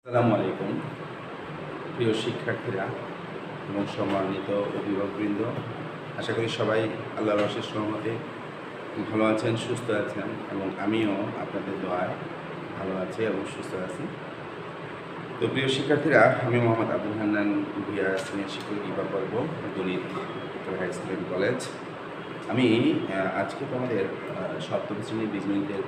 আসসালামু আলাইকুম প্রিয় শিক্ষার্থীরা এবং সম্মানিত অভিভাবকবৃন্দ, আশা করি সবাই আল্লাহর অশেষ রহমতে ভালো আছেন, সুস্থ আছেন এবং আমিও আপনাদের দোয়ায় ভালো আছি এবং সুস্থ আছি। তো প্রিয় শিক্ষার্থীরা, আমি মোহাম্মদ আব্দুল হান্নান ভূঁইয়া, সিনিয়র শিক্ষক বিভাগ পর্ব, গণিত হাই স্কুল অ্যান্ড কলেজ। আমি আজকে তোমাদের সপ্তম শ্রেণীর বীজগণিতের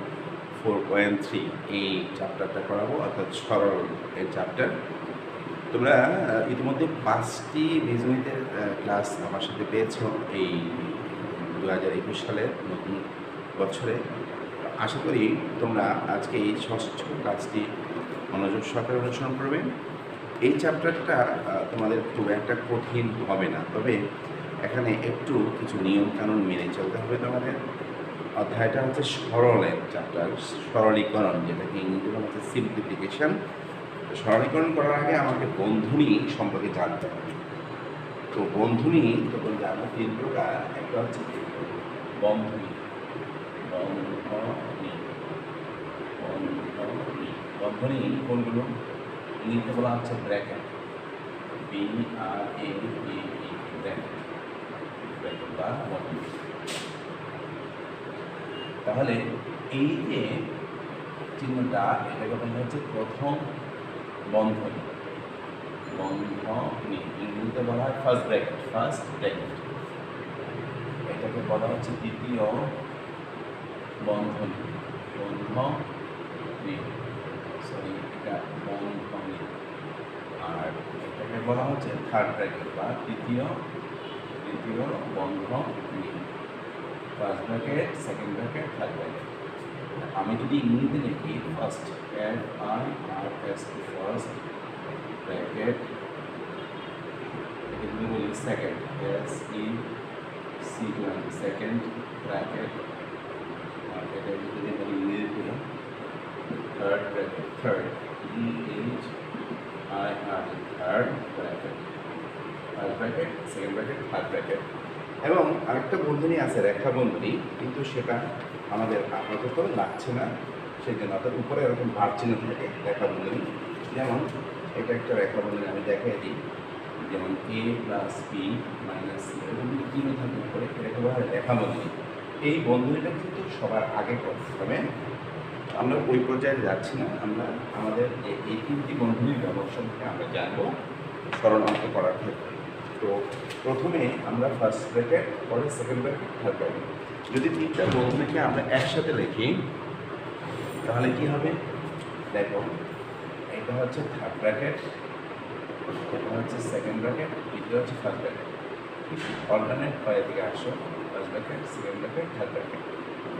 4.3 এই চ্যাপ্টারটা করাবো, অর্থাৎ সরল এর চ্যাপ্টার। তোমরা ইতিমধ্যে 5টি বীজগণিতের ক্লাস আমার সাথে পেয়েছো এই 2021 সালের নতুন বছরে। আশা করি তোমরা আজকে এই ষষ্ঠ ক্লাসটি মনোযোগ সহকারে অনুসরণ করবে। এই চ্যাপ্টারটা তোমাদের খুব একটা কঠিন হবে না, তবে এখানে একটু কিছু নিয়মকানুন মেনে চলতে হবে তোমাদের। অধ্যায়টা হচ্ছে সরলের চ্যাপ্টার, সরলীকরণ, যেটাকে ইংরেজিতে বলা হচ্ছে সিম্পলিফিকেশন। সরলীকরণ করার আগে আমাকে বন্ধনী সম্পর্কে জানতে হবে। তো বন্ধনী তখন জানো 3 প্রকার। একটা হচ্ছে বন্ধনী, বন্ধনী কোনগুলো? ইংরেজিতে বলা হচ্ছে ব্র্যাকেট, BRAKET, ব্র্যাকেট বা বন্ধনী। তাহলে এই যে চিহ্নটা, এটাকে বলা হচ্ছে প্রথম বন্ধনী। ইংরেজিতে বলা হয় ফার্স্ট ব্র্যাকেট, এটাকে বলা হচ্ছে দ্বিতীয় বন্ধনী, এটা বন্ধনী। আর এটাকে বলা হচ্ছে থার্ড ব্র্যাকেট বা তৃতীয় বন্ধনী। First bracket, second bracket, third bracket. আমি যদি ইংরেজিতে লিখি ফার্স্ট, FIRST, ফার্স্ট ব্র্যাকেট, এটা যদি বলি সেকেন্ড, SECOND, সেকেন্ড ব্র্যাকেট, আর এটা যদি বলি ইংরেজিতে third bracket, third, THIRD, third bracket, first bracket, second bracket, third bracket. এবং আরেকটা বন্ধনী আছে রেখা বন্ধনী, কিন্তু সেটা আমাদের আপাতত লাগছে না, সেই জন্য অর্থাৎ উপরে এরকম ভার চিহ্ন থাকে রেখা বন্ধনী। যেমন এটা একটা রেখা বন্ধনী, আমি দেখাই দিই। যেমন A + B - C, এরকম চিহ্ন থাকে উপরে, এটাকে বলা হয় রেখা বন্ধনী। এই বন্ধনীটা কিন্তু সবার আগে করতে হবে। আমরা ওই পর্যায়ে যাচ্ছি না, আমরা আমাদের এই 3টি বন্ধনীর ব্যবহার সম্পর্কে আমরা জানবো সরল অঙ্ক করার ক্ষেত্রে। তো প্রথমে আমরা ফার্স্ট ব্র্যাকেট, পরে সেকেন্ড ব্র্যাকেট, থার্ড ব্র্যাকেট। যদি 3টা বন্ধনীকে আমরা একসাথে লিখি তাহলে কি হবে? দেখো, এটা হচ্ছে থার্ড ব্র্যাকেট, এটা হচ্ছে সেকেন্ড ব্র্যাকেট, এটা হচ্ছে ফার্স্ট ব্র্যাকেট। অল্টারনেট হয় থেকে আসো, first bracket, second bracket, third bracket.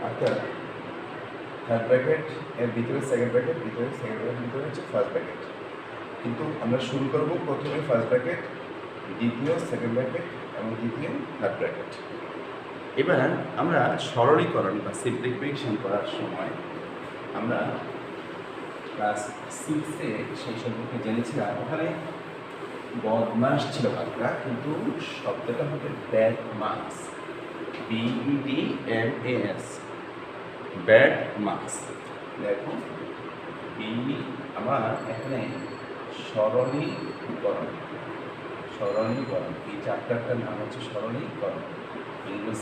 অর্থাৎ থার্ড ব্র্যাকেট এর ভিতরে সেকেন্ড ব্র্যাকেট, ভিতরে সেকেন্ড ব্র্যাকেট, ভিতরে হচ্ছে ফার্স্ট ব্র্যাকেট। কিন্তু আমরা শুরু করবো প্রথমে ফার্স্ট ব্র্যাকেট, দ্বিতীয় সেকেন্ড ব্র্যাকেট এবং দ্বিতীয় থার্ড ব্র্যাকেট। এবার আমরা সরলীকরণ বা সিম্পলিফিকেশন করার সময় আমরা ক্লাস 6-এ সেই সম্পর্কে জেনেছিলাম। ওখানে বদমাস ছিল বাংলা, কিন্তু শব্দটা হবে bad marks, BEDMAS, bad marks. দেখো, আমার এখানে সরলীকরণ, এই চ্যাপ্টারটার নাম হচ্ছে সরলীকরণ, এগুলো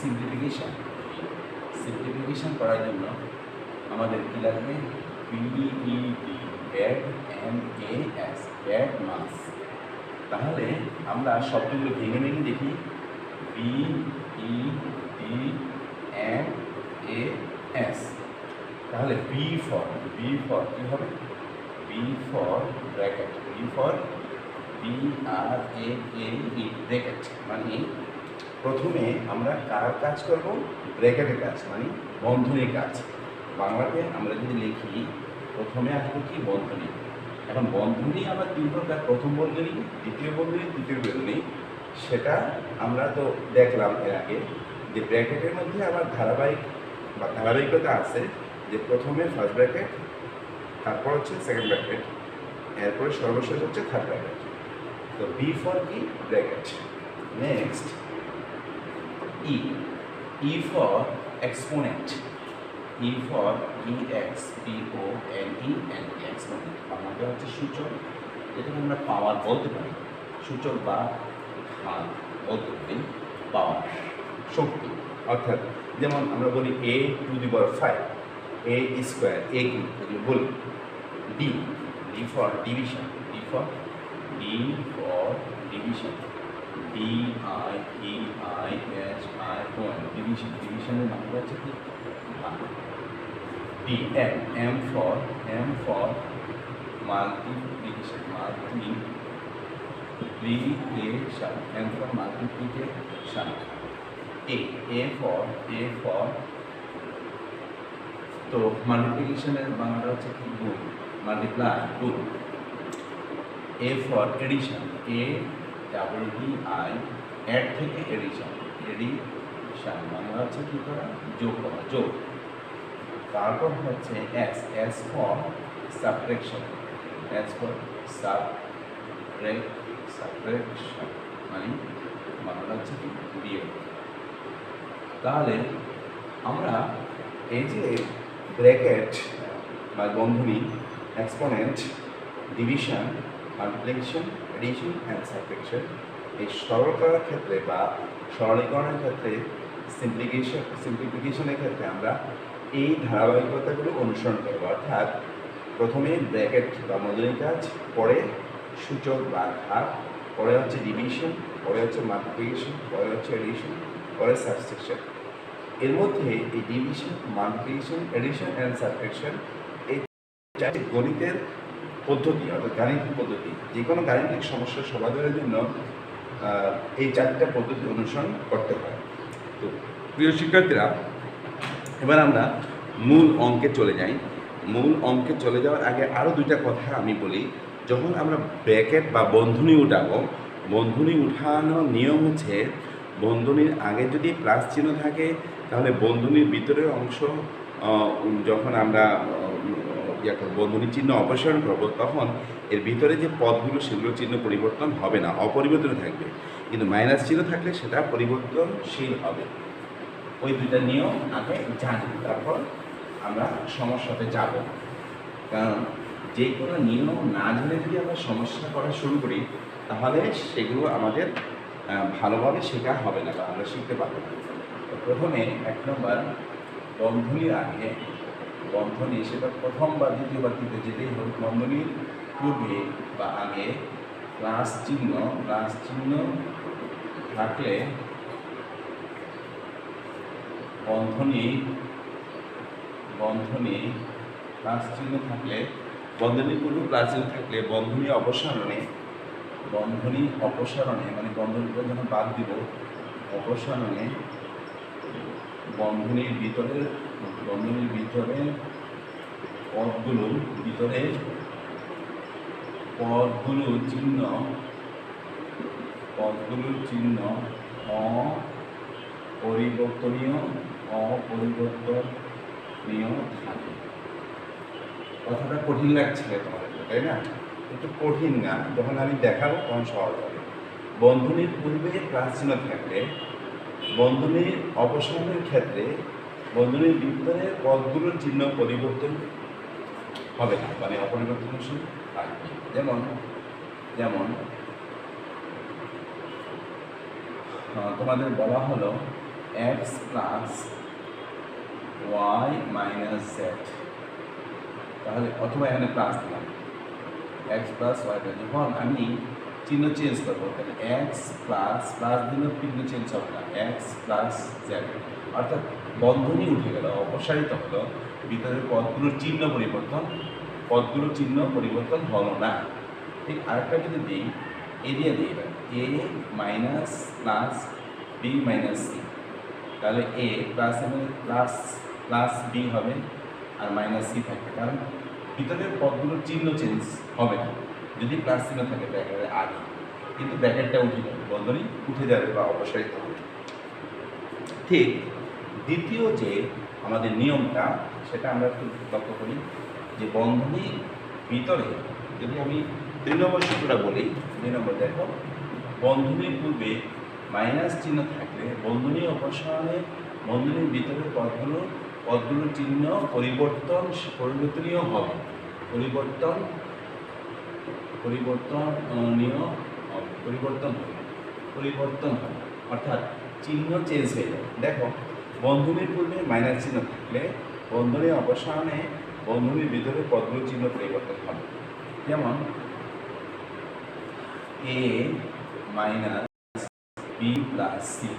সিম্পলিফিকেশন করার জন্য আমাদের কী লাগবে? BED, bad marks. তাহলে আমরা শব্দগুলো ভেঙে দেখি। BEDMAS, তাহলে বি ফর কী হবে? B for bracket, BRAKE, bracket. মানে প্রথমে আমরা কার কাজ করব? ব্র্যাকেটের কাজ, মানে বন্ধনীর কাজ। বাংলাতে আমরা যদি লিখি প্রথমে আসবে কি? বন্ধনী। এখন বন্ধনী আবার 3 প্রকার, প্রথম বন্ধনী, দ্বিতীয় বন্ধনী, তৃতীয় বন্ধনী। সেটা আমরা তো দেখলাম এর আগে, যে ব্র্যাকেটের মধ্যে আবার ধারাবাহিকতা আছে, যে প্রথমে ফার্স্ট ব্র্যাকেট, তারপর হচ্ছে সেকেন্ড ব্র্যাকেট, এরপরে সর্বশেষ হচ্ছে থার্ড ব্র্যাকেট। তো বি ফর কি? Bracket. Next E for exponent, E for EXPONENTX মানে বাংলাটা হচ্ছে সূচক, যেটাকে আমরা পাওয়ার বলতে পারি, সূচক বা ঘাত বলতে পারি, পাওয়ার শক্তি। অর্থাৎ যেমন আমরা বলি A⁵, A² A³ এগুলো বলি। D for division, D for division, DIVISION ডিভিশনের নামটা হচ্ছে কি ভাগ। M for multiplication, M for multiplication. A for তো মাল্টিপ্লিকেশনের বাংলাটা হচ্ছে কি গুণ, মাল্টিপ্লাই গুণ। A for addition, ADDI add থেকে এডিশন বাংলা হচ্ছে কি করা, যোগ করা, যোগ। তারপর হচ্ছে S for subtraction, S for subtraction মানে বাংলা হচ্ছে কি বিয়োগ। তাহলে আমরা এই যে ব্র্যাকেট বা বন্ধনী, exponent, division, multiplication, addition and subtraction, এই সরল করার ক্ষেত্রে বা সরলীকরণের ক্ষেত্রে, সিম্পলিফিকেশনের ক্ষেত্রে আমরা এই ধারাবাহিকতাগুলো অনুসরণ করব। অর্থাৎ প্রথমে ব্র্যাকেট বা বন্ধনী কাজ, পরে সূচক বা ঘাত, পরে হচ্ছে ডিভিশন, পরে হচ্ছে মাল্টিপ্লিকেশন, পরে হচ্ছে এডিশন, পরে সাবট্রাকশন। এর মধ্যে এই division, multiplication, addition and subtraction এই চারটি গণিতের পদ্ধতি, অর্থাৎ গাণিতিক পদ্ধতি। যে কোনো গাণিতিক সমস্যার সমাধানের জন্য এই চারটা পদ্ধতি অনুসরণ করতে হয়। তো প্রিয় শিক্ষার্থীরা, এবার আমরা মূল অঙ্কে চলে যাই। মূল অঙ্কে চলে যাওয়ার আগে আরও দুইটা কথা আমি বলি। যখন আমরা ব্র্যাকেট বা বন্ধনী উঠাবো, বন্ধনী উঠানোর নিয়ম হচ্ছে বন্ধনীর আগে যদি প্লাস চিহ্ন থাকে তাহলে বন্ধনীর ভিতরের অংশ যখন আমরা বন্ধনীর চিহ্ন অপসারণ করব তখন এর ভিতরে যে পদগুলো সেগুলো চিহ্ন পরিবর্তন হবে না, অপরিবর্তন থাকবে। কিন্তু মাইনাস চিহ্ন থাকলে সেটা পরিবর্তনশীল হবে। ওই দুইটা নিয়ম আগে জানি, তারপর আমরা সমস্যাতে যাব। কারণ যে কোনো নিয়ম না জেনে যদি আমরা সমস্যা করা শুরু করি তাহলে সেগুলো আমাদের ভালোভাবে শেখা হবে না বা আমরা শিখতে পারবো না। প্রথমে 1 নম্বর, বন্ধনীর আগে বন্ধনী, সেটা প্রথম বা দ্বিতীয় বা তৃতীয় যেটাই হোক, বন্ধনীর পূর্বে বা আগে প্লাস চিহ্ন থাকলে বন্ধনী প্লাস চিহ্ন থাকলে, বন্ধনীর পূর্বে প্লাস চিহ্ন থাকলে বন্ধনী অপসারণে মানে বন্ধনীর পর যখন বাদ দিব, অপসারণে বন্ধনীর ভিতরে পদগুলোর চিহ্ন অপরিবর্তনীয় থাকে। কথাটা কঠিন লাগছে তোমাদের, তাই না? একটু কঠিন না, যখন আমি দেখাবো তখন সহজ হবে। বন্ধনীর পূর্বে প্লাস চিহ্ন থাকলে বন্ধনীর অপসারণের ক্ষেত্রে বন্ধনীর ভিতরে পদগুলোর চিহ্ন পরিবর্তন হবে না, মানে অপরিবর্তনশীল থাকবে। যেমন তোমাদের বলা হলো x plus y minus z, তাহলে অথবা এখানে প্লাস দিলাম x প্লাস y, যখন আমি চিহ্ন চেঞ্জ করবো তাহলে x প্লাস দিলেও চিহ্ন চেঞ্জ হবে না, x প্লাস z, অর্থাৎ বন্ধনী উঠে গেল, অপসারিত হলো, ভিতরের পদগুলোর চিহ্ন পরিবর্তন হলো না। ঠিক আরেকটা যদি দিই, এ দিয়ে দিই, a minus plus b minus c, তাহলে a প্লাস প্লাস b হবে আর মাইনাস c থাকবে, কারণ ভিতরের পদগুলোর চিহ্ন চেঞ্জ হবে না যদি প্লাস চিহ্ন থাকে ব্র্যাকেটের আগে, কিন্তু ব্র্যাকেটটা উঠে যাবে, বন্ধনী উঠে যাবে বা অপসারিত হবে। ঠিক দ্বিতীয় যে আমাদের নিয়মটা, সেটা আমরা একটু লক্ষ্য করি যে বন্ধনীর ভিতরে যদি আমি 2 নম্বর সূত্রটা বলি, 2 নম্বর দেখো, বন্ধনীর পূর্বে মাইনাস চিহ্ন থাকলে বন্ধনী অপসারণে বন্ধনীর ভিতরে পদগুলোর পদগুলোর চিহ্ন পরিবর্তনীয় হবে, পরিবর্তন হবে, অর্থাৎ চিহ্ন চেঞ্জ হয়ে যাবে। দেখো, বন্ধনীর পূর্বে মাইনাস চিহ্ন থাকলে বন্ধনীর অবসানে বন্ধনীর ভিতরে পদগুলোর চিহ্ন পরিবর্তন হবে। যেমন এ মাইনাস বি প্লাস সি,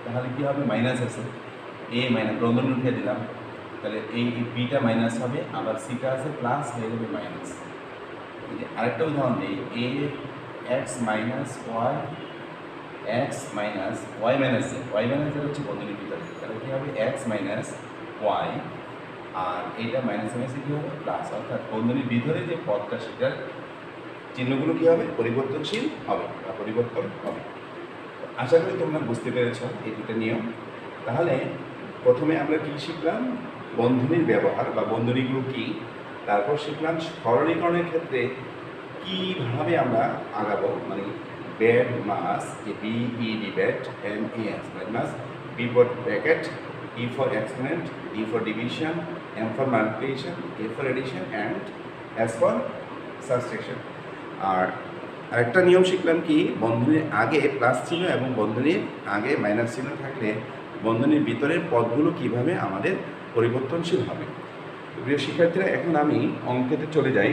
তাহলে কি হবে? মাইনাস আছে, এ মাইনাস বন্ধনী উঠে দিলাম, তাহলে এই বিটা মাইনাস হবে, আবার সিটা আছে প্লাস হয়ে যাবে মাইনাস। আরেকটা উদাহরণ দিই, A X minus Y, X minus Y minus Z, Y minus Z হচ্ছে বন্ধনীর ভিতরে, তাহলে কী হবে? এক্স মাইনাস ওয়াই, আর এইটা মাইনাস মাইনাসে কী হবে? প্লাস, অর্থাৎ বন্ধনীর ভিতরে যে পদটা সেটার চিহ্নগুলো কী হবে? পরিবর্তনশীল হবে বা পরিবর্তন হবে। আশা করি তোমরা বুঝতে পেরেছ এই দুটো নিয়ম। তাহলে প্রথমে আমরা কী শিখলাম? বন্ধনীর ব্যবহার বা বন্ধনীগুলো কী, তারপর শিখলাম সরলীকরণের ক্ষেত্রে কীভাবে আমরা আগাবো, মানে BODMAS, BED BOD, MAS BODMAS, B for bracket, E for exponent, D for division, M for multiplication, A for addition and S for subtraction। আর আরেকটা নিয়ম শিখলাম কি, বন্ধনীর আগে প্লাস চিহ্ন এবং বন্ধনীর আগে মাইনাস চিহ্ন থাকলে বন্ধনীর ভিতরের পদগুলো কিভাবে আমাদের পরিবর্তনশীল হবে। প্রিয় শিক্ষার্থীরা, এখন আমি অঙ্কেতে চলে যাই।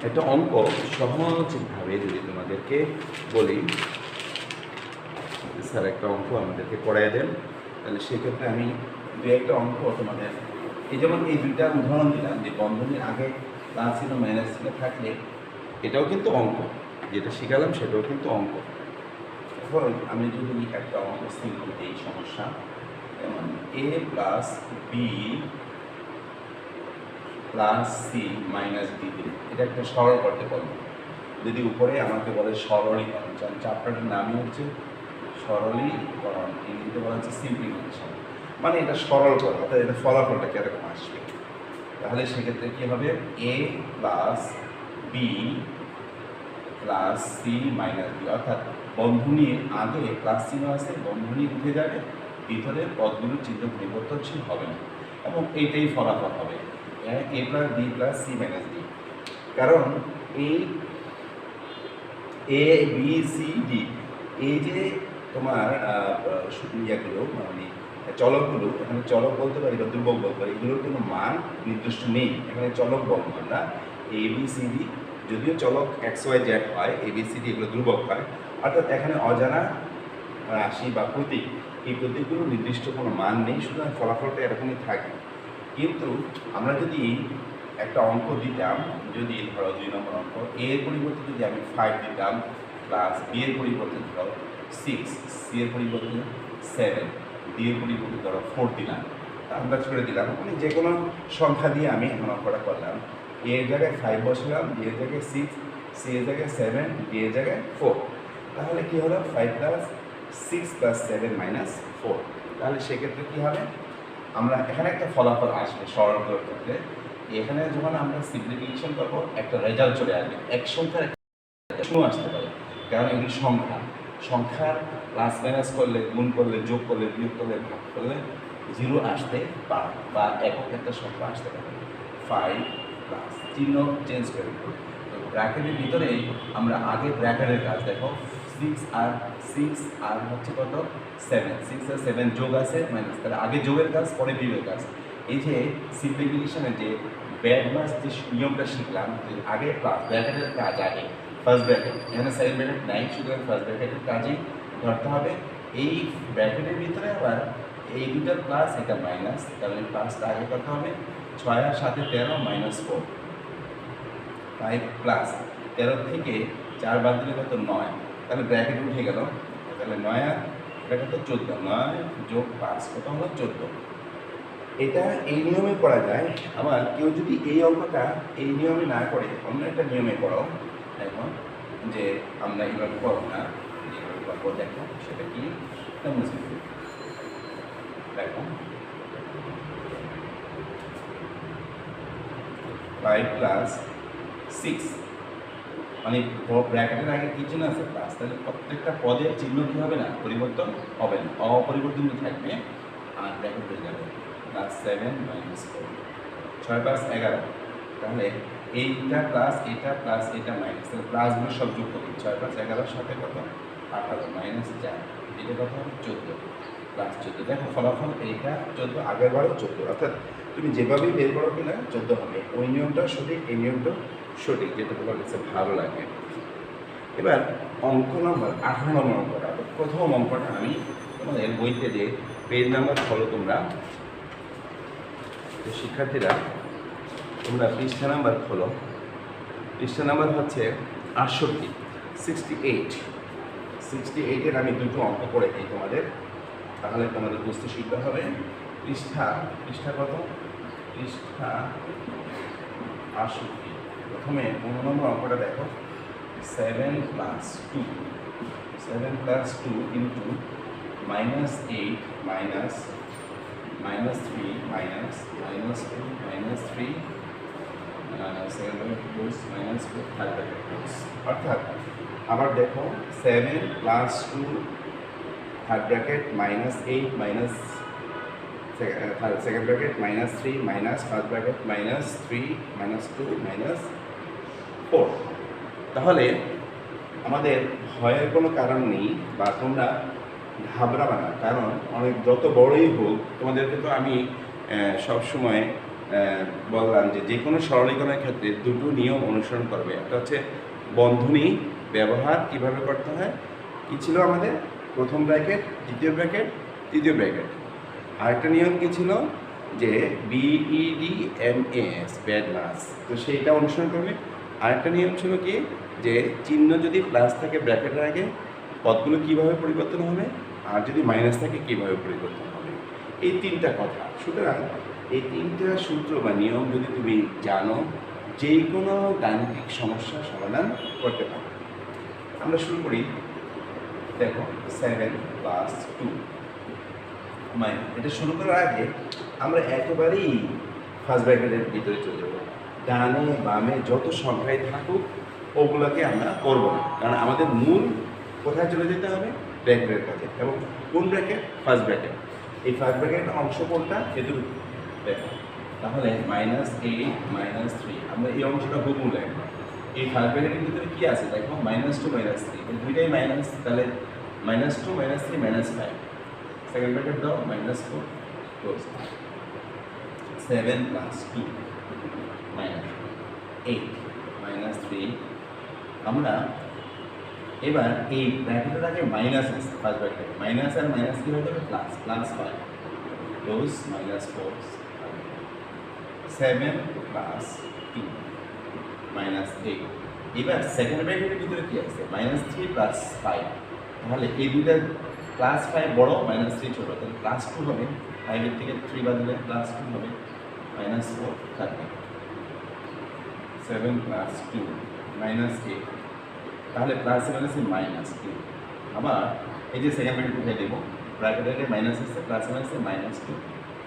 একটা অঙ্ক সহজভাবে যদি তোমাদেরকে বলি, স্যার একটা অঙ্ক আমাদেরকে পড়াই দেন, তাহলে সেক্ষেত্রে আমি দু একটা অঙ্ক তোমাদের, এই যেমন এই দুইটা উদাহরণ দিলাম যে বন্ধনীর আগে প্লাস চিহ্ন মাইনাস চিহ্ন থাকলে এটাও কিন্তু অঙ্ক, যেটা শিখালাম সেটাও কিন্তু অঙ্ক। এখন আমি যদি একটা অঙ্ক সিম্পল এই সমস্যা, যেমন A plus B plus C minus D, এটা একটা সরল করতে পারবো। যদি উপরে আমাকে বলে সরলীকরণ, চ্যাপ্টারটার নামই হচ্ছে সরলীকরণ, ইংরেজিতে বলা হচ্ছে সিম্পলিফিকেশন, মানে এটা সরল করা, অর্থাৎ এটা ফলাফলটা কীরকম আসবে। তাহলে সেক্ষেত্রে কী হবে? A plus B plus C minus D, অর্থাৎ বন্ধনীর আগে প্লাস চিহ্ন আছে, বন্ধনী উঠে যাবে, ভিতরে পদগুলোর চিহ্ন পরিবর্তনশীল হবে না, এবং এইটাই ফলাফল হবে A plus B plus C minus D. কারণ এই এ বি সি ডি, এই যে তোমার ইয়েগুলো মানে চলকগুলো, এখানে চলক বলতে পারি বা ধ্রুবক বলতে পারি, এগুলোর কোনো মান নির্দিষ্ট নেই, এখানে চলক বলবো আমরা এ বি সি ডি। যদিও চলক এক্স ওয়াই জেড হয়, এ বি সি ডি এগুলো ধ্রুবক হয়, অর্থাৎ এখানে অজানা রাশি বা প্রতীক, এই প্রতীকগুলো নির্দিষ্ট কোনো মান নেই, সুতরাং ফলাফলটা এরকমই থাকে। কিন্তু আমরা যদি একটা অঙ্ক দিতাম, যদি ধরো 2 নম্বর অঙ্ক, এ এর পরিবর্তে যদি আমি 5 দিতাম, প্লাস বি এর পরিবর্তে ধরো 6, সি এর পরিবর্তে 7, ডি এর পরিবর্তে ধরো 4 দিলাম, আন্দাজ করে দিলাম, মানে যে কোনো সংখ্যা দিয়ে আমি এখন অঙ্কটা করলাম। এ এর জায়গায় 5 বসলাম, বি এর জায়গায় 6, সি এর জায়গায় 7, ডি এর জায়গায় 4। তাহলে কী হলো? 5 প্লাস 6 প্লাস 7 মাইনাস 4। তাহলে সেক্ষেত্রে কী হবে? আমরা এখানে একটা ফলাফল আসবে সরল করার ক্ষেত্রে। এখানে যখন আমরা সিম্পলিফিকেশন করবো, একটা রেজাল্ট চলে আসবে, এক সংখ্যার একটা শূন্য আসতে পারে, কারণ এগুলি সংখ্যার প্লাস মাইনাস করলে, গুণ করলে, যোগ করলে, বিয়োগ করলে, ভাগ করলে 0 আসতে পারে, বা একক একটা সংখ্যা আসতে পারে। 5 প্লাস চিহ্ন চেঞ্জ করে দেবো, ব্র্যাকেটের ভিতরে আমরা আগে ব্র্যাকেটের কাজ দেখো, 6 আর হচ্ছে কত? 7, 6 আর 7 যোগ আছে মাইনাস, তাহলে আগে যোগের কাজ পরে বিয়োগের কাজ। এই যে সিম্পলিফিকেশনের যে ব্যাড মাস যে নিয়মটা শিখলাম, যে আগে প্লাস ব্র্যাকেটের কাজ আগে, ফার্স্ট ব্র্যাকেট, এখানে সেকেন্ড ব্র্যাকেট নাই, সুতরাং ফার্স্ট ব্র্যাকেটের কাজই ধরতে হবে। এই ব্র্যাকেটের ভিতরে আবার এই দুটা প্লাস, এটা মাইনাস, তাহলে প্লাসটা আগে করতে হবে। 6 আর 7 13 মাইনাস 4, 5 প্লাস 13 থেকে 4 বাদ দিলে কত? 9, তাহলে ব্র্যাকেট উঠে গেল, তাহলে 9 আর ব্র্যাকেট 14, 9 যোগ 5 কত হলো? 14। এটা এই নিয়মে করা যায়। আবার কেউ যদি এই অঙ্কটা এই নিয়মে না করে অন্য একটা নিয়মে করো, এখন যে আমরা এইভাবে করো না, এইভাবে করবো, দেখো সেটা কি দেখো, 5 প্লাস 6, মানে ব্র্যাকেটের আগে কি চিহ্ন আছে? প্লাস, তাহলে প্রত্যেকটা পদের চিহ্ন কী হবে না? পরিবর্তন হবে না, অপরিবর্তনীয় থাকবে। আর ব্র্যাকেট হয়ে যাবে প্লাস 7 মাইনাস 4, 6 5 11। তাহলে এইটা প্লাস এটা প্লাস এটা মাইনাস, তাহলে প্লাসগুলো সব যোগ করি, 6 5 11 সাথে কত 18 মাইনাস 4, এটা কত 14 প্লাস 14। দেখো ফলাফল এইটা 14, আগের বারও 14, অর্থাৎ তুমি যেভাবেই বের করো কিনা 14 হবে। ওই নিয়মটা সঠিক, এই নিয়মটা সঠিক, যেটা তোমার কাছে ভালো লাগে। এবার অঙ্ক নম্বর 18 নম্বর অঙ্কটা, প্রথম অঙ্কটা আমি তোমাদের বইতে যে পেজ নাম্বার ফলো তোমরা, তো শিক্ষার্থীরা তোমরা পৃষ্ঠা নাম্বার খোলো। পৃষ্ঠা নাম্বার হচ্ছে 68, 68-এর আমি দুটো অঙ্ক করে দিই তোমাদের, তাহলে তোমাদের বুঝতে সুবিধা হবে। পৃষ্ঠা কত? পৃষ্ঠা 68। প্রথমে 15 নম্বর অঙ্কটা দেখো, 7 + 2 ইন্টু -8 -3 -2 অর্থাৎ আবার দেখো 7 + 2 third bracket -8 minus second bracket -3 minus first bracket -3 -2 -4। তাহলে আমাদের ভয়ের কোনো কারণ নেই, বা তোমরা ঘাবড়াবে না, কারণ অনেক যত বড়ই হোক তোমাদেরকে তো আমি সবসময় বললাম যে কোনো সরলীকরণের ক্ষেত্রে দুটো নিয়ম অনুসরণ করবে। একটা হচ্ছে বন্ধনী ব্যবহার কিভাবে করতে হয়, কী ছিল আমাদের প্রথম ব্র্যাকেট, দ্বিতীয় ব্র্যাকেট, তৃতীয় ব্র্যাকেট। আরেকটা নিয়ম কী ছিল যে BEDMAS ব্যাড মাস, তো সেইটা অনুসরণ করবে। আরেকটা নিয়ম ছিল কি যে চিহ্ন যদি প্লাস থাকে ব্র্যাকেটের আগে পদগুলো কীভাবে পরিবর্তন হবে, আর যদি মাইনাস থাকে কীভাবে পরিবর্তন হবে, এই তিনটা কথা। সুতরাং এই তিনটা সূত্র বা নিয়ম যদি তুমি জানো, যে কোনো গাণিতিক সমস্যার সমাধান করতে পারো। আমরা শুরু করি। দেখো 7 + 2 মাইনাস, এটা শুরু করার আগে আমরা একেবারেই ফার্স্ট ব্র্যাকেটের ভিতরে চলে যাব। ডানে বামে যত সংখ্যায় থাকুক ওগুলোকে আমরা করব না, কারণ আমাদের মূল কোথায় চলে যেতে হবে, ব্র্যাকেটের কাছে। এবং কোন ব্র্যাকেট? First bracket. এই ফার্স্ট ব্র্যাকেটের অংশ কোনটা, এটুকু দেখো। তাহলে -8 -3, আমরা এই অংশটা হুবহু লিখব। এই ফার্স্ট ব্র্যাকেটের ভিতরে কি আছে দেখো, -2 -3, এই দুইটাই মাইনাস, তাহলে -2 -3 -5। সেকেন্ড ব্র্যাকেট দাও -4 ক্লোজ। 7 + 2 -8 -3। আমরা এবার এই ব্র্যাকেটের আগে মাইনাস আছে, ফার্স্ট ব্র্যাকেট মাইনাস আর মাইনাস কি হয়ে যাবে, প্লাস +5 ক্লোজ -4 7 + 2 -8। এবার সেকেন্ড ব্র্যাকেটের ভিতরে কি আছে, -3 + 5। তাহলে এই দুইটা +5 বড়, -3 ছোট, তাহলে +2 হবে। 5-এর থেকে 3 বাদ দিলে +2 হবে, -4 থাকবে। 7 + 2 -8, তাহলে প্লাসে মাইনাসে -2। আবার এই যে সেকেন্ড ব্র্যাকেট উঠে দেবো, ব্র্যাকেটের মাইনাস আছে, প্লাসে মাইনাসে -2,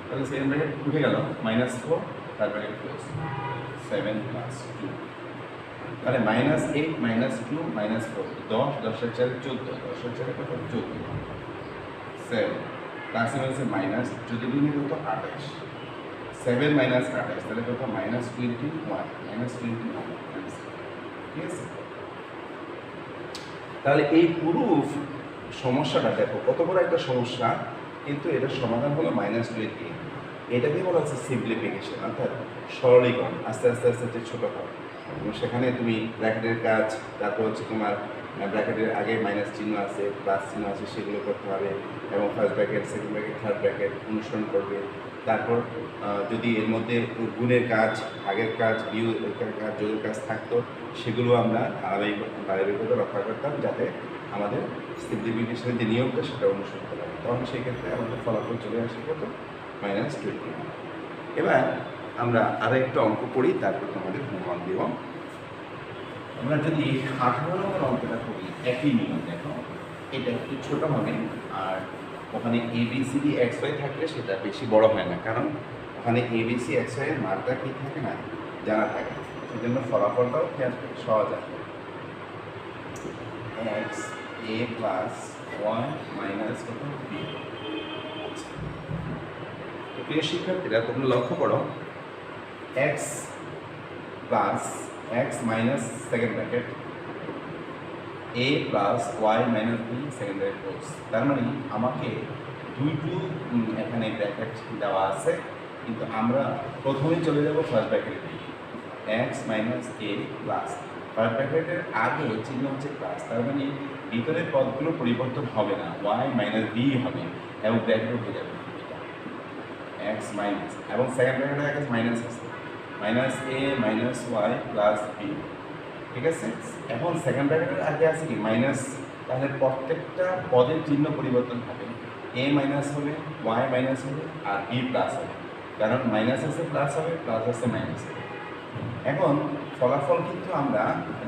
তাহলে সেকেন্ড ব্র্যাকেট উঠে গেল, -4 থার্ড ব্র্যাকেট ক্লোজ। 7 + 2, তাহলে -8 -2 -4, 10 10-এর 4 14, 10-এর 4 কত 14। 7 প্লাসে মাইনাসে মাইনাস, যদি দুই নিয়ে কত 28, 7 - 28, তাহলে কত -21, -21, ঠিক আছে। তাহলে এই পুরো সমস্যাটা দেখো কত বড় একটা সমস্যা, কিন্তু এটার সমাধান হলো -20। এটাকে বলা হচ্ছে সিম্পলিফিকেশন, অর্থাৎ সরলীকরণ। আস্তে আস্তে আস্তে আস্তে ছোটো হয়, এবং সেখানে তুমি ব্র্যাকেটের কাজ, তারপর হচ্ছে তোমার ব্র্যাকেটের আগে মাইনাস চিহ্ন আছে, প্লাস চিহ্ন আছে, সেগুলো করতে হবে। এবং first bracket, second bracket, third bracket অনুসরণ করবে। তারপর যদি এর মধ্যে গুণের কাজ, ভাগের কাজ, বিয়োগের কাজ, যোগের কাজ থাকতো, সেগুলো আমরা ধারাবাহিকতা রক্ষা করতাম, যাতে আমাদের সিম্পলিফিকেশনের যে নিয়মটা সেটা অনুসরণ করা হয়। তখন সেই ক্ষেত্রে আমাদের ফলাফল চলে আসে কত, -20। এবার আমরা আরও একটা অঙ্ক করি, তারপর তোমাদের হোমওয়ার্ক দিব। আমরা যদি 18 নম্বর অঙ্কটা করি, একই নিয়ম দেখো, এটা একটু ছোটো হবে, আর ওখানে ABCD XY থাকলে সেটা বেশি বড় হয় না, কারণ ওখানে ABC XY এর মানটা কি থাকে না, জানা থাকে, সেই জন্য ফলাফলটাও সহজ হয়। x a + 1 - b। প্রিয় শিক্ষার্থীরা, তোমরা লক্ষ্য করো X plus X minus second bracket A plus Y minus B second bracket close. তার মানে আমাকে দুইটু এখানে ব্র্যাকেট দেওয়া আছে, কিন্তু আমরা প্রথমেই চলে যাব ফার্স্ট ব্র্যাকেটের দিকে। X minus A plus first ব্র্যাকেটের আগে চিহ্ন হচ্ছে প্লাস, তার মানে ভিতরের পদগুলো পরিবর্তন হবে না, ওয়াই মাইনাস বি হবে এবং ব্র্যাকেটও হয়ে যাবে এক্স মাইনাস, এবং সেকেন্ড ব্র্যাকেটে এক্স মাইনাস আছে, মাইনাস এ মাইনাস ওয়াই প্লাস বি। ঠিক আছে, এখন সেকেন্ড ব্র্যাকেটের আগে আছে কি মাইনাস, তাহলে প্রত্যেকটা পদের চিহ্ন পরিবর্তন হবে, এ মাইনাস হবে, ওয়াই মাইনাস হবে আর বি প্লাস হবে, কারণ মাইনাস আছে প্লাস হবে, প্লাস আছে মাইনাস হবে। এখন ফলাফল কিন্তু আমরা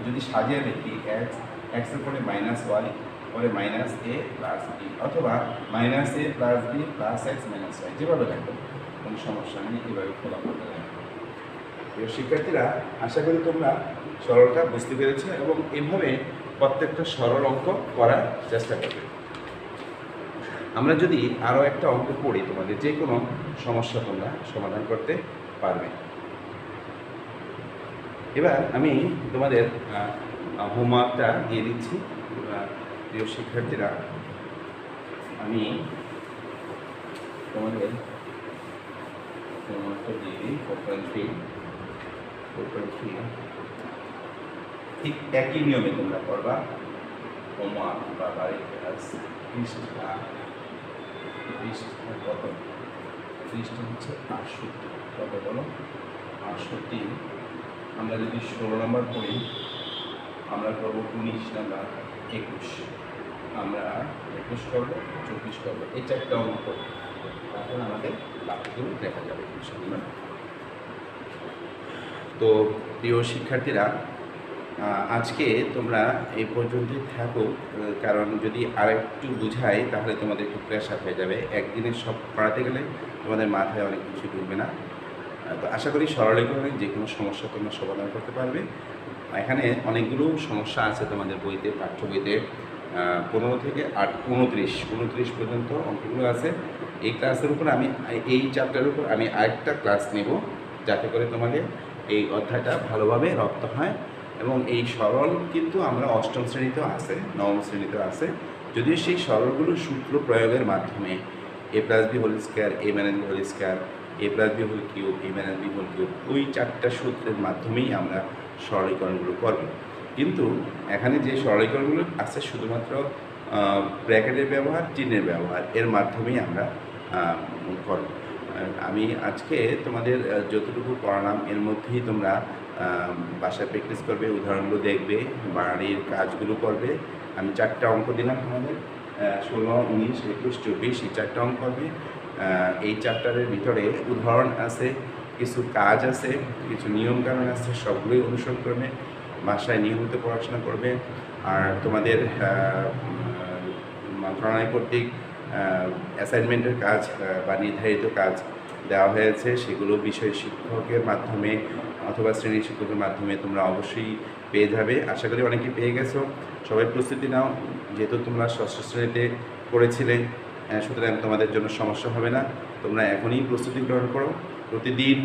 যদি সাজিয়ে দেখি এক্সের পরে মাইনাস ওয়াই, পরে মাইনাস এ প্লাস বি, অথবা minus A plus B plus X minus Y, যেভাবে দেখো কোনো সমস্যা নেই, এভাবে ফলাফলটা দেখো। প্রিয় শিক্ষার্থীরা, আশা করি তোমরা সরলটা বুঝতে পেরেছো এবং এভাবে প্রত্যেকটা সরল অঙ্ক করার চেষ্টা করবে। আমরা যদি আরও একটা অঙ্ক পড়ি, তোমাদের যে কোনো সমস্যা তোমরা সমাধান করতে পারবে। এবার আমি তোমাদের হোমওয়ার্কটা দিয়ে দিচ্ছি। প্রিয় শিক্ষার্থীরা, আমি তোমাদের হোমওয়ার্কটা দিয়ে দিই 4.3 ঠিক একই নিয়মে তোমরা করবা। হোমওয়ার্ক বা বাড়ির কাজ পৃষ্ঠা কত, পৃষ্ঠা হচ্ছে 68, কত বলো 68। আমরা যদি 16 নম্বর পড়ি, আমরা করবো 19 নাম্বার, 21, আমরা 21 করবো, 24 করবো, এই চারটা অঙ্ক করবো, তারপর আমাদের বাকিগুলো দেখা যাবে ইনশাআল্লাহ। তো প্রিয় শিক্ষার্থীরা, আজকে তোমরা এই পর্যন্তই থাকো, কারণ যদি আরেকটু বুঝাই তাহলে তোমাদের একটু প্রেশার হয়ে যাবে, একদিনে সব পড়াতে গেলে তোমাদের মাথায় অনেক কিছু ঢুকবে না। তো আশা করি সরলীকরণে যে কোনো সমস্যা তোমরা সমাধান করতে পারবে। এখানে অনেকগুলো সমস্যা আছে তোমাদের বইতে, পাঠ্য বইতে 15 থেকে 29 পর্যন্ত অঙ্কগুলো আছে। এই ক্লাসের উপর আমি, এই চ্যাপ্টারের উপর আমি আরেকটা ক্লাস নেব, যাতে করে তোমাদের এই অধ্যায়টা ভালোভাবে রপ্ত হয়। এবং এই সরল কিন্তু আমরা 8ম শ্রেণীতেও আছে, 9ম শ্রেণীতেও আছে, যদিও সেই সরলগুলো সূত্র প্রয়োগের মাধ্যমে এ প্লাস বি হোল স্কোয়ার, এ মাইনাস বি হোল স্কোয়ার, এ প্লাস বি হোল কিউব, এ মাইনাস বি হোল কিউব, ওই 4টা সূত্রের মাধ্যমেই আমরা সরলীকরণগুলো করব। কিন্তু এখানে যে সরলীকরণগুলো আছে শুধুমাত্র ব্র্যাকেটের ব্যবহার, চিহ্নের ব্যবহার, এর মাধ্যমেই আমরা করব। আমি আজকে তোমাদের যতটুকু পড়ালাম এর মধ্যেই তোমরা বাসায় প্র্যাকটিস করবে, উদাহরণগুলো দেখবে, বাড়ির কাজগুলো করবে। আমি 4টা অঙ্ক দিলাম তোমাদের, 16, 19, 21, 24, এই 4টা অঙ্ক করবে। এই চ্যাপ্টারের ভিতরে উদাহরণ আছে, কিছু কাজ আছে, কিছু নিয়মকানুন আছে, সবগুলোই অনুসরণ করবে, বাসায় নিয়মিত পড়াশোনা করবে। আর তোমাদের মন্ত্রণালয় কর্তৃক অ্যাসাইনমেন্টের কাজ বা নির্ধারিত কাজ দেওয়া হয়েছে, সেগুলো বিষয় শিক্ষকের মাধ্যমে অথবা শ্রেণী শিক্ষকের মাধ্যমে তোমরা অবশ্যই পেয়ে যাবে। আশা করি অনেকেই পেয়ে গেছো। সবাই প্রস্তুতি নাও, যেহেতু তোমরা 6ষ্ঠ শ্রেণীতে পড়েছিলে, সুতরাং তোমাদের জন্য সমস্যা হবে না। তোমরা এখনই প্রস্তুতি গ্রহণ করো। প্রতিদিন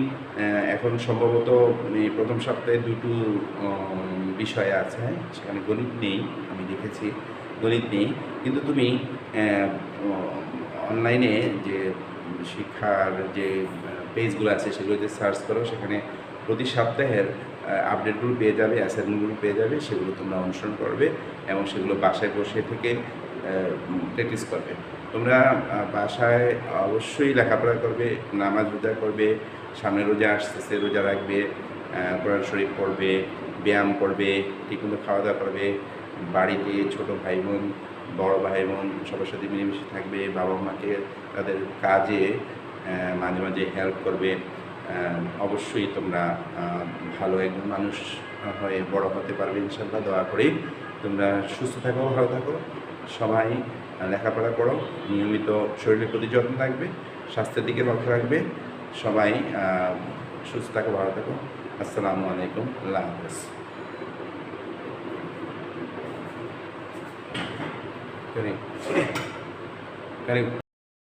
এখন সম্ভবত প্রথম সপ্তাহে 2টো বিষয় আছে, সেখানে গণিত নেই, আমি দেখেছি গণিত নেই, কিন্তু তুমি অনলাইনে যে শিক্ষার যে পেজগুলো আছে সেগুলোতে সার্চ করো, সেখানে প্রতি সপ্তাহের আপডেটগুলো পেয়ে যাবে, অ্যাসাইনমেন্টগুলো পেয়ে যাবে, সেগুলো তোমরা অনুসরণ করবে এবং সেগুলো বাসায় বসে থেকে প্র্যাকটিস করবে। তোমরা বাসায় অবশ্যই লেখাপড়া করবে, নামাজ রোজা করবে, সামনে রোজা আসতেছে, রোজা রাখবে, কোরআন শরীফ পড়বে, ব্যায়াম করবে, ঠিকমতো খাওয়া দাওয়া করবে, বাড়িতে ছোটো ভাই বোন, বড় ভাই বোন সবার সাথে মিলেমিশে থাকবে, বাবা মাকে তাদের কাজে মাঝে মাঝে হেল্প করবে। অবশ্যই তোমরা ভালো একজন মানুষ হয়ে বড় হতে পারবে ইনশাআল্লাহ। দোয়া করি তোমরা সুস্থ থাকো, ভালো থাকো, সবাই লেখাপড়া করো, নিয়মিত শরীরের প্রতি যত্ন রাখবে, স্বাস্থ্যের দিকে লক্ষ্য রাখবে। সবাই সুস্থ থাকো, ভালো থাকো। আসসালামু আলাইকুম, আল্লাহ হাফেজ।